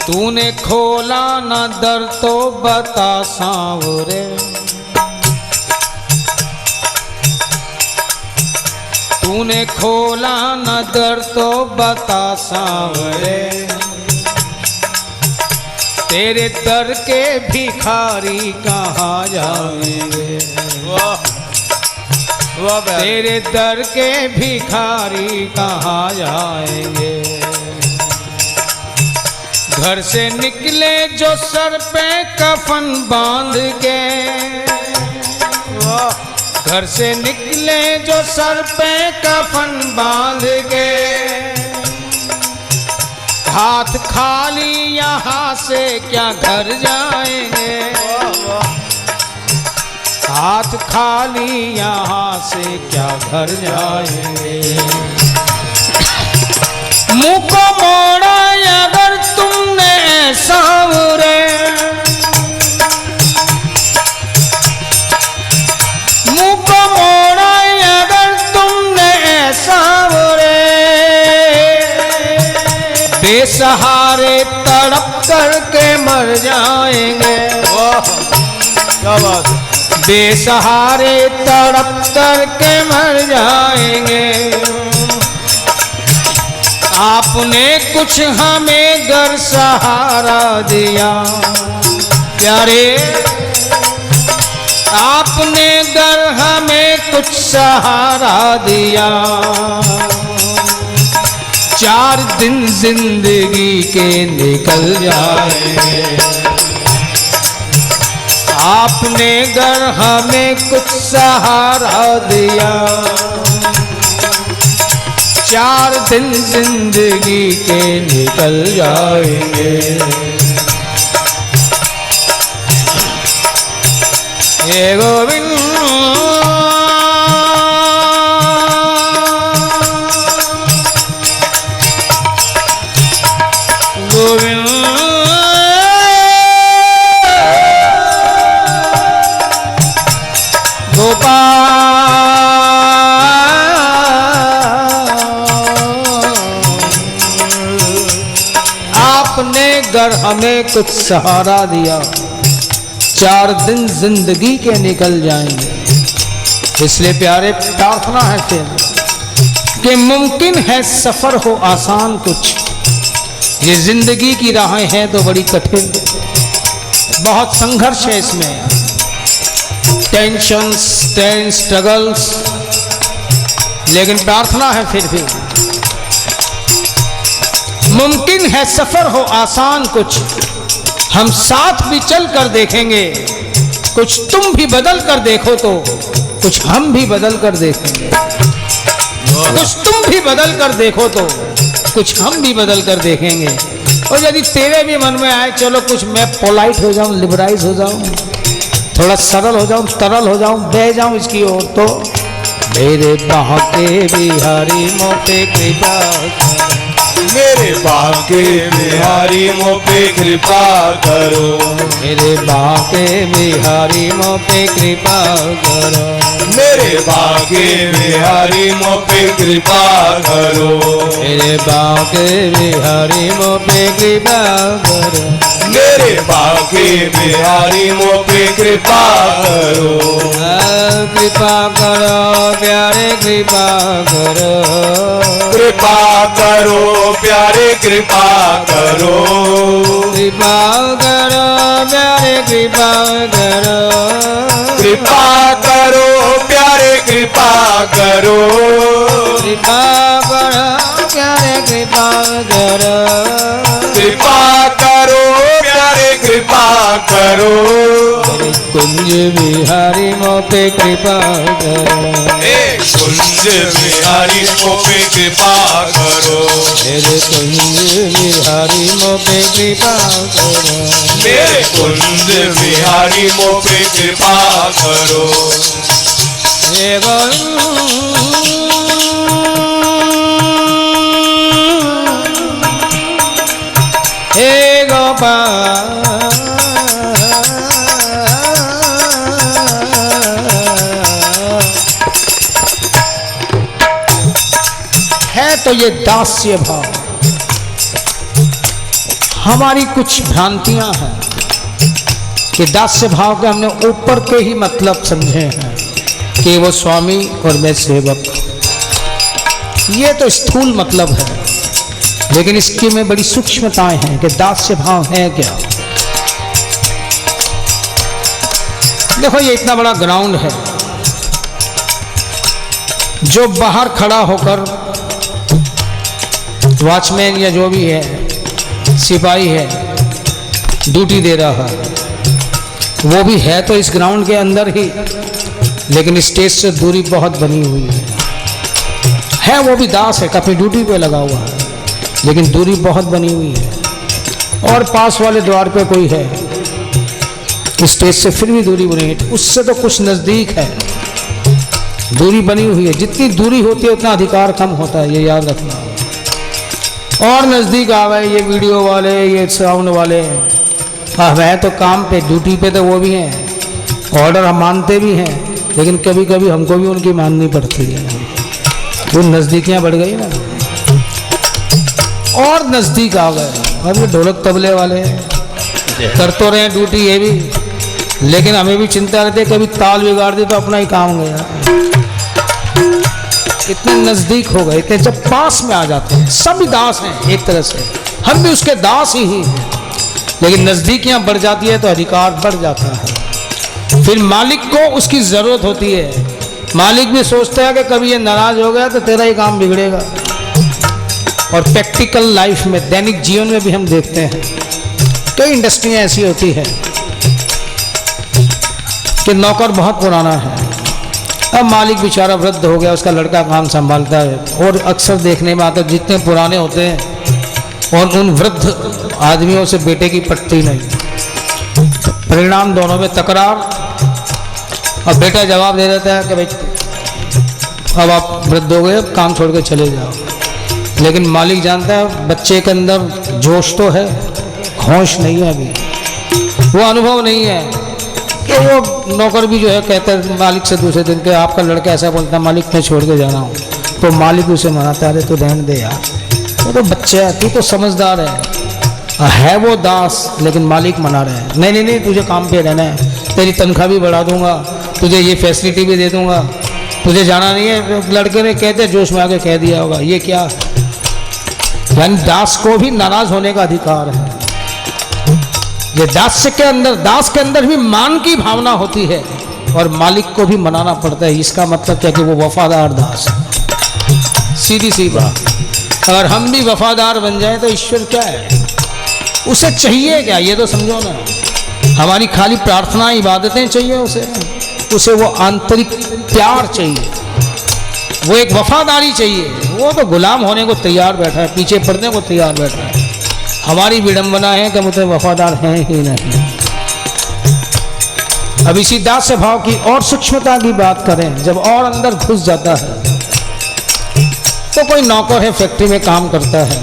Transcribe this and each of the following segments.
तूने खोला न दर तो बता सांवरे, तूने खोला न दर तो बता सांवरे, तेरे दर के भिखारी कहाँ जाएंगे, तेरे दर के भिखारी कहाँ जाएंगे। घर से निकले जो सर पे कफन बांध के, घर से निकले जो सर पे कफन बांध के, हाथ खाली यहाँ से क्या घर जाएंगे, हाथ खाली यहाँ से क्या घर जाएंगे। मुँह को मोड़ा अगर तुमने सांवरे, मुँह को मोड़ा अगर तुमने सांवरे, बेसहारे तड़प करके मर जाएंगे। क्या बात, बेसहारे तड़प करके मर जाएंगे। आपने कुछ हमें घर सहारा दिया प्यारे, आपने घर हमें कुछ सहारा दिया। 4 दिन जिंदगी के निकल जाएंगे, आपने घर हमें कुछ सहारा दिया। 4 दिन जिंदगी के निकल जाएंगे। हे गोविंद गोविंद आपने घर हमें कुछ सहारा दिया। 4 दिन जिंदगी के निकल जाएंगे। इसलिए प्यारे प्रार्थना है फिर कि मुमकिन है सफर हो आसान कुछ, ये जिंदगी की राहें हैं तो बड़ी कठिन, बहुत संघर्ष है इसमें, टेंशंस, स्ट्रगल्स। लेकिन प्रार्थना है फिर भी मुमकिन है सफर हो आसान कुछ, हम साथ भी चल कर देखेंगे। कुछ तुम भी बदल कर देखो तो कुछ हम भी बदल कर देखेंगे। कुछ तुम भी बदल कर देखो तो कुछ हम भी बदल कर देखेंगे। और यदि तेरे भी मन में आए चलो कुछ मैं पोलाइट हो जाऊं, लिबराइज हो जाऊं, थोड़ा सरल हो जाऊं, तरल हो जाऊं, बह जाऊं इसकी ओर, तो मेरे बाके बिहारी मोटे कृपा, मेरे बाके बिहारी मो पे कृपा करो, मेरे बाके बिहारी मो पे कृपा करो, मेरे बाके बिहारी मो पे कृपा करो, मेरे बाके बिहारी मो पे कृपा करो, मेरे बाके बिहारी मो पे कृपा करो। कृपा करो प्यारे कृपा करो, कृपा करो प्यारे कृपा करो, कृपा करो प्यारे कृपा करो, कृपा करो प्यारे कृपा करो, कृपा करो प्यारे कृपा करो, कृपा करो प्यारे कृपा करो। कुंज बिहारी मो पे कृपा करो, कुंज बिहारी मो पे कृपा करो, मेरे कुंज बिहारी मो पे कृपा करो, मेरे कुंज बिहारी मो पे कृपा करो। हे गोपाल है तो ये दास्य भाव, हमारी कुछ भ्रांतियां हैं कि दास्य भाव के हमने ऊपर के ही मतलब समझे हैं कि वो स्वामी और मैं सेवक। ये तो स्थूल मतलब है, लेकिन इसकी में बड़ी सूक्ष्मताएं हैं कि दास्य भाव है क्या। देखो ये इतना बड़ा ग्राउंड है, जो बाहर खड़ा होकर वॉचमैन या जो भी है, सिपाही है, ड्यूटी दे रहा है, वो भी है तो इस ग्राउंड के अंदर ही, लेकिन स्टेज से दूरी बहुत बनी हुई है। वो भी दास है, अपनी ड्यूटी पे लगा हुआ है, लेकिन दूरी बहुत बनी हुई है। और पास वाले द्वार पे कोई है, स्टेज से फिर भी दूरी बनी है, उससे तो कुछ नज़दीक है, दूरी बनी हुई है। जितनी दूरी होती है उतना अधिकार कम होता है, ये याद रखना। और नज़दीक आ गए ये वीडियो वाले, ये साउंड वाले, वह तो काम पे ड्यूटी पे तो वो भी हैं, ऑर्डर हम मानते भी हैं, लेकिन कभी कभी हमको भी उनकी माननी पड़ती है। वो नज़दीकियाँ बढ़ गई ना, और नज़दीक आ गए। और ये ढोलक तबले वाले कर तो रहे हैं ड्यूटी ये भी, लेकिन हमें भी चिंता रहती है कभी ताल बिगाड़ दी तो अपना ही काम गया। इतने नज़दीक हो गए, इतने जब पास में आ जाते हैं, सभी दास हैं एक तरह से, हम भी उसके दास ही हैं, लेकिन नज़दीकियाँ बढ़ जाती है तो अधिकार बढ़ जाता है। फिर मालिक को उसकी ज़रूरत होती है, मालिक भी सोचता है कि कभी ये नाराज़ हो गया तो तेरा ही काम बिगड़ेगा। और प्रैक्टिकल लाइफ में, दैनिक जीवन में भी हम देखते हैं कई इंडस्ट्रियाँ ऐसी होती है कि नौकर बहुत पुराना है, अब मालिक बेचारा वृद्ध हो गया, उसका लड़का काम संभालता है, और अक्सर देखने में आता है जितने पुराने होते हैं और उन वृद्ध आदमियों से बेटे की पटती नहीं। परिणाम दोनों में तकरार, और बेटा जवाब दे देता है कि भाई अब आप वृद्ध हो गए, काम छोड़ के चले जाओ। लेकिन मालिक जानता है बच्चे के अंदर जोश तो है, होश नहीं है, अभी वो अनुभव नहीं है। तो वो नौकर भी जो है कहता है मालिक से दूसरे दिन के, आपका लड़का ऐसा बोलता है मालिक मैं छोड़ के जा रहा हूँ, तो मालिक उसे मनाता है तो रहने दे यार, वो तो बच्चा है, तू तो समझदार है वो दास, लेकिन मालिक मना रहे हैं, नहीं नहीं नहीं तुझे काम पे रहना है, तेरी तनख्वाह भी बढ़ा दूंगा, तुझे ये फैसिलिटी भी दे दूंगा, तुझे जाना नहीं है। लड़के ने कहते जोश में आके कह दिया होगा, ये क्या, यानी दास को भी नाराज होने का अधिकार है। ये दास के अंदर भी मान की भावना होती है, और मालिक को भी मनाना पड़ता है। इसका मतलब क्या कि वो वफादार दास, सीधी सी बात। अगर हम भी वफादार बन जाएं तो ईश्वर क्या है, उसे चाहिए क्या, ये तो समझो ना। हमारी खाली प्रार्थना इबादतें चाहिए उसे वो आंतरिक प्यार चाहिए, वो एक वफादारी चाहिए। वो तो गुलाम होने को तैयार बैठा है, पीछे पड़ने को तैयार बैठा है। हमारी विडंबना है कि मुझे वफादार हैं ही नहीं। अब इसी दास्य भाव की और सूक्ष्मता की बात करें, जब और अंदर घुस जाता है, तो कोई नौकर है, फैक्ट्री में काम करता है,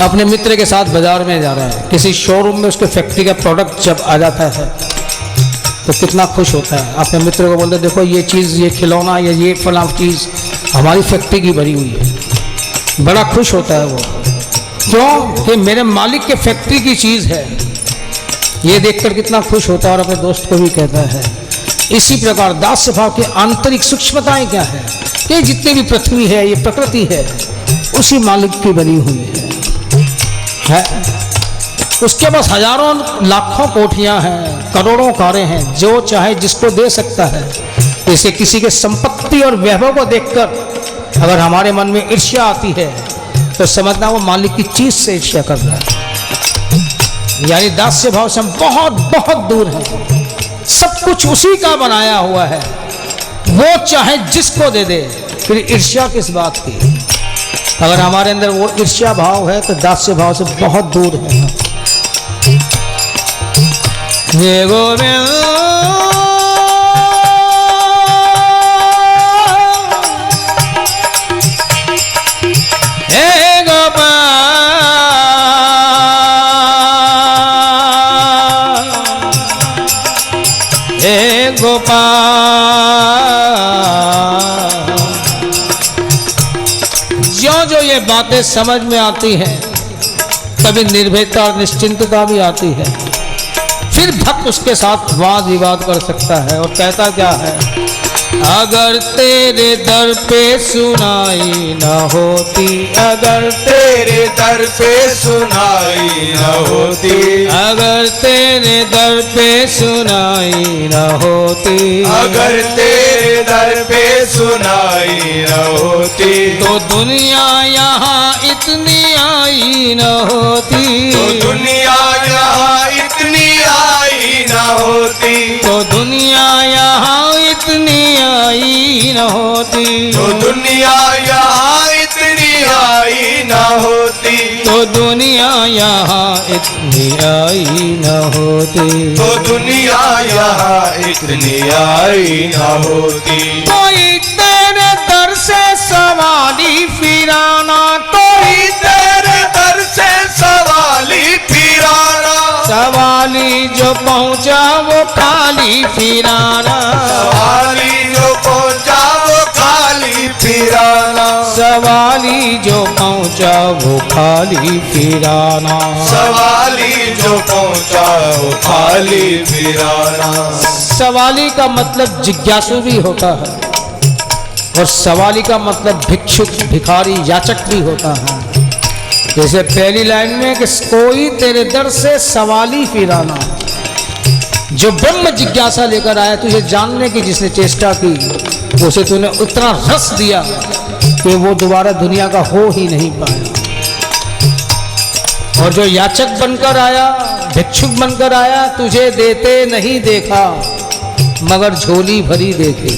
अपने मित्र के साथ बाजार में जा रहा है, किसी शोरूम में उसके फैक्ट्री का प्रोडक्ट जब आ जाता है तो कितना खुश होता है। अपने मित्र को बोलते देखो ये चीज़, ये खिलौना या ये फलां चीज़ हमारी फैक्ट्री की बनी हुई है, बड़ा खुश होता है वो। क्यों कि मेरे मालिक के फैक्ट्री की चीज़ है, ये देखकर कितना खुश होता है, और अपने दोस्त को भी कहता है। इसी प्रकार दास्य भाव की आंतरिक सूक्ष्मताएं क्या है, ये जितनी भी पृथ्वी है, ये प्रकृति है, उसी मालिक की बनी हुई है। उसके पास हजारों लाखों कोठियां हैं, करोड़ों कारें हैं, जो चाहे जिसको दे सकता है। जैसे किसी के संपत्ति और वैभव को देखकर अगर हमारे मन में ईर्ष्या आती है तो समझना वो मालिक की चीज से ईर्ष्या कर रहा है। यानी दास्य भाव से हम बहुत बहुत दूर हैं, सब कुछ उसी का बनाया हुआ है, वो चाहे जिसको दे दे, फिर ईर्ष्या किस बात की। अगर हमारे अंदर वो ईर्ष्या भाव है तो दास्य भाव से बहुत दूर है। ये गोविंद हे गोपाल, हे गोपाल, जो जो ये बातें समझ में आती हैं कभी निर्भयता और निश्चिंतता भी आती है। फिर भक्त उसके साथ वाद विवाद कर सकता है और कहता क्या है, अगर तेरे दर पे सुनाई न होती, अगर तेरे दर पे सुनाई न होती, अगर तेरे दर पे सुनाई न होती, अगर तेरे दर पे सुनाई न होती, तो दुनिया यहाँ इतनी आई न होती, तो दुनिया यहाँ इतनी आई न होती, तो दुनिया यहाँ इतनी आई न होती, तो दुनिया यहाँ इतनी आई न होती, तो दुनिया यहाँ इतनी आई न होती, तो दुनिया यहाँ इतनी आई न होती। कोई तेरे दर से सवाली फिराना, कोई तेरे दर से सवाली फिराना, सवाली जो पहुँचा वो खाली फिराना, सवाली जो पहुँचा वो खाली फिराना, सवाली जो पहुँचा वो खाली फिराना, सवाली जो पहुँचा वो खाली फिराना। सवाली का मतलब जिज्ञासु भी होता है और सवाली का मतलब भिक्षुक, भिखारी, याचक भी होता है। जैसे पहली लाइन में कि कोई तेरे दर से सवाली फिराना, जो ब्रह्म जिज्ञासा लेकर आया, तुझे जानने की जिसने चेष्टा की, उसे तूने उतना रस दिया कि वो दोबारा दुनिया का हो ही नहीं पाया। और जो याचक बनकर आया, भिक्षुक बनकर आया, तुझे देते नहीं देखा मगर झोली भरी देखे।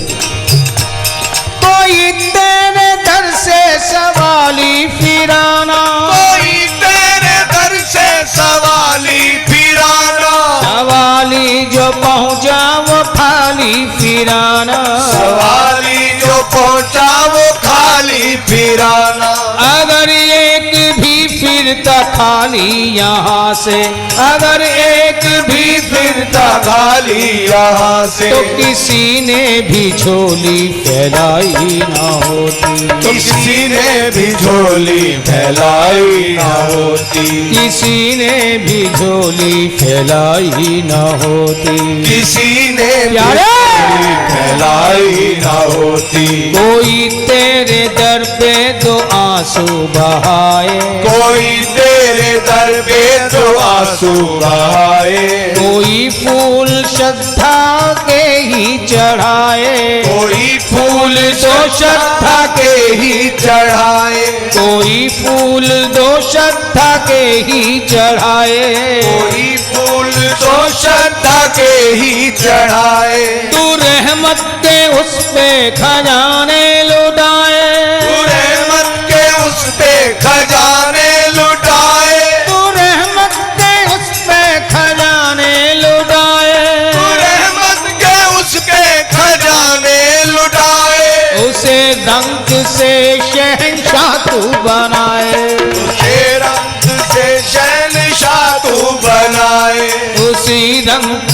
कोई तेरे दर से सवाली फिराना, कोई तेरे दर से सवाली फिराना, सवाली जो पहुँचा वो खाली फिराना, सवाली जो पहुँचा वो खाली फिराना। अगर एक भी फिरता खाली यहाँ से, अगर एक भी फिरता खाली यहाँ से, तो किसी ने भी झोली फैलाई ना होती, किसी ने भी झोली फैलाई न होती, किसी ने भी झोली फैलाई ना होती, किसी ने भी प्यारे! झोली फैलाई न होती। कोई तेरे दर पे दो आंसू बहाए, कोई तेरे दर पे तो आंसू बहाए, कोई फूल श्रद्धा के ही चढ़ाए, कोई फूल तो श्रद्धा के ही चढ़ाए, कोई फूल दो श्रद्धा के ही चढ़ाए, कोई फूल तो श्रद्धा के ही चढ़ाए। तू रहमत के उस पे खजाने लुटाए, तू रहमत के उस पे खजाने लुटाए, तू रहमत के उस पे खजाने लुटाए, तू रहमत के उस पे खजाने लुटाए। उसे डंक से शहंशाह तू बनाए, उसे रंग से शहंशाह तू बनाए, उसी रंग,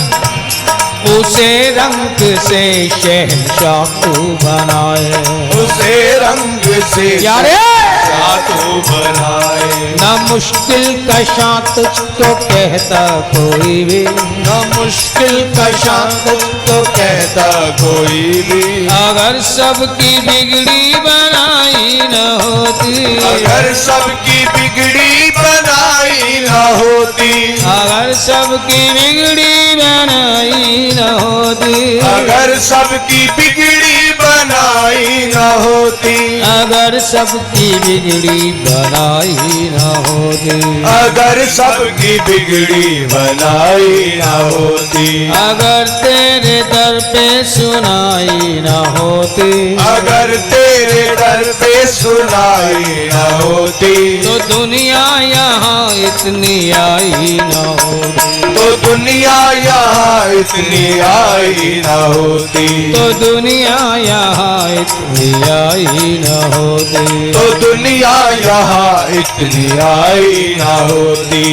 उसे रंग से शहंशाह तू बनाए। उसे रंग से यारे शहंशाह तू बनाए। न मुश्किल कशा तुझको कहता कोई भी, न मुश्किल कशा तुझको कहता कोई भी, अगर सबकी बिगड़ी बनाई न होती, अगर सबकी बिगड़ी बनाई न होती, अगर सबकी बिगड़ी बनाई न होती, अगर सबकी बिगड़ी बनाई न होती, अगर सबकी बिगड़ी बनाई न होती, अगर सबकी बिगड़ी बनाई न होती, अगर तेरे दर पे सुनाई न होती, अगर तेरे दर पे सुनाई न होती, तो दुनिया यहाँ इतनी आई न होती, तो दुनिया यहाँ इतनी आई न होती, तो दुनिया यहाँ इतनी आई न होती। तो दुनिया यहाँ इतनी आई न होती।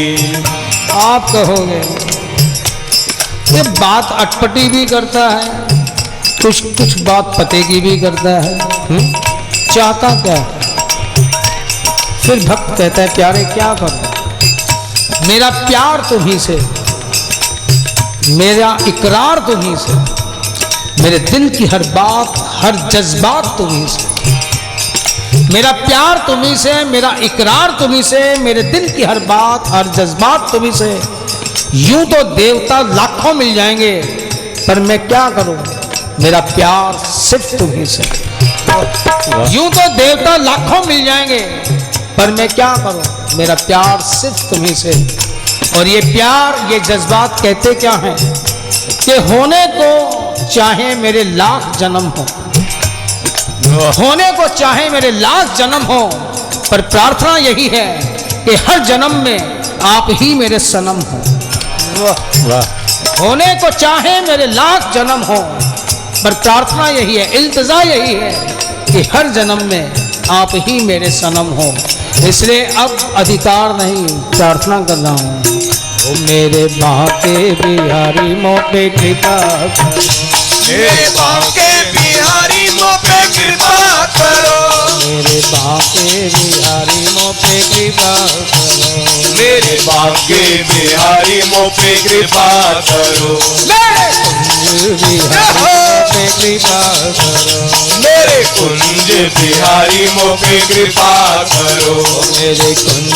आप कहोगे ये बात अटपटी भी करता है, कुछ कुछ बात पते की भी करता है, चाहता क्या है? फिर भक्त कहता है प्यारे क्या करूं, मेरा प्यार तुम्ही से, मेरा इकरार तुम्ही से, मेरे दिल की हर बात हर जज्बात तुम्ही से। मेरा प्यार तुम्ही से, मेरा इकरार तुम्ही से, मेरे दिल की हर बात हर जज्बात तुम्ही से। यूं तो देवता लाखों मिल जाएंगे, पर मैं क्या करूं, मेरा प्यार सिर्फ तुम्ही से। यूं तो देवता लाखों मिल जाएंगे, पर मैं क्या करूं, मेरा प्यार सिर्फ तुम्ही से। और ये प्यार ये जज्बात कहते क्या हैं कि होने को चाहे मेरे लाख जन्म हो, होने को चाहे मेरे लाख जन्म हो, पर प्रार्थना यही है कि हर जन्म में आप ही मेरे सनम हो। होने को चाहे मेरे लाख जन्म हो, पर प्रार्थना यही है, इल्तिजा यही है कि हर जन्म में आप ही मेरे सनम हो। इसलिए अब अधिकार नहीं, प्रार्थना कर रहा हूँ। ओ मेरे बांके बिहारी मोह पे कृपा करो, मेरे बांके बिहारी मोह पे कृपा करो, मेरे बांके बिहारी मोह पे कृपा करो, मेरे बांके बिहारी मोह पे कृपा करो, मेरे कुंज बिहारी मोह पे कृपा करो, मेरे कुंज बिहारी मोह पे कृपा करो, मेरे कुंज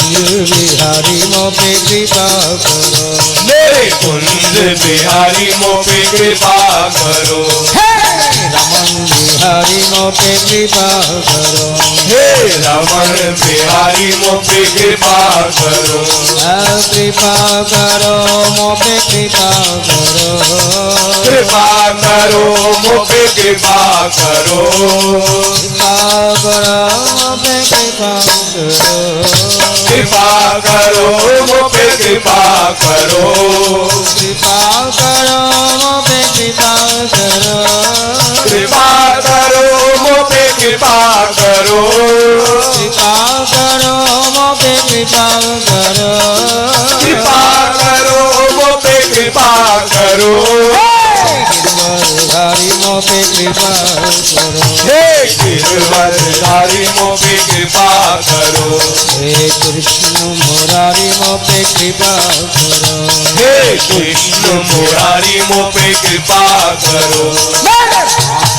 बिहारी मोह पे कृपा करो, मेरे कुंज बिहारी मोह पे कृपा करो, रमन बिहारी मोह पे कृपा करो, हे रमन बिहारी मोह पे कृपा करो, कृपा करो मोह पे कृपा करो, कृपा करो मोह पे कृपा करो, कृपा करो मोह पे कृपा करो, कृपा करो मोह पे कृपा करो, कृपा करो मोह पे कृपा करो, कृपा करो मोह पे कृपा करो, कृपा करो मोह पे कृपा करो, कृपा करो मोह पे कृपा करो, गिरवरधारी मोह पे कृपा करो, हे गिरवरधारी मोह पे कृपा करो, हे कृष्ण मुरारी मोह पे कृपा करो, हे कृष्ण मुरारी मोह पे कृपा करो,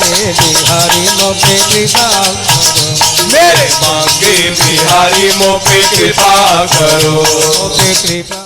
हे बिहारी मोह पे कृपा करो, मेरे बांके बिहारी मोह पे कृपा करो, मोह पे कृपा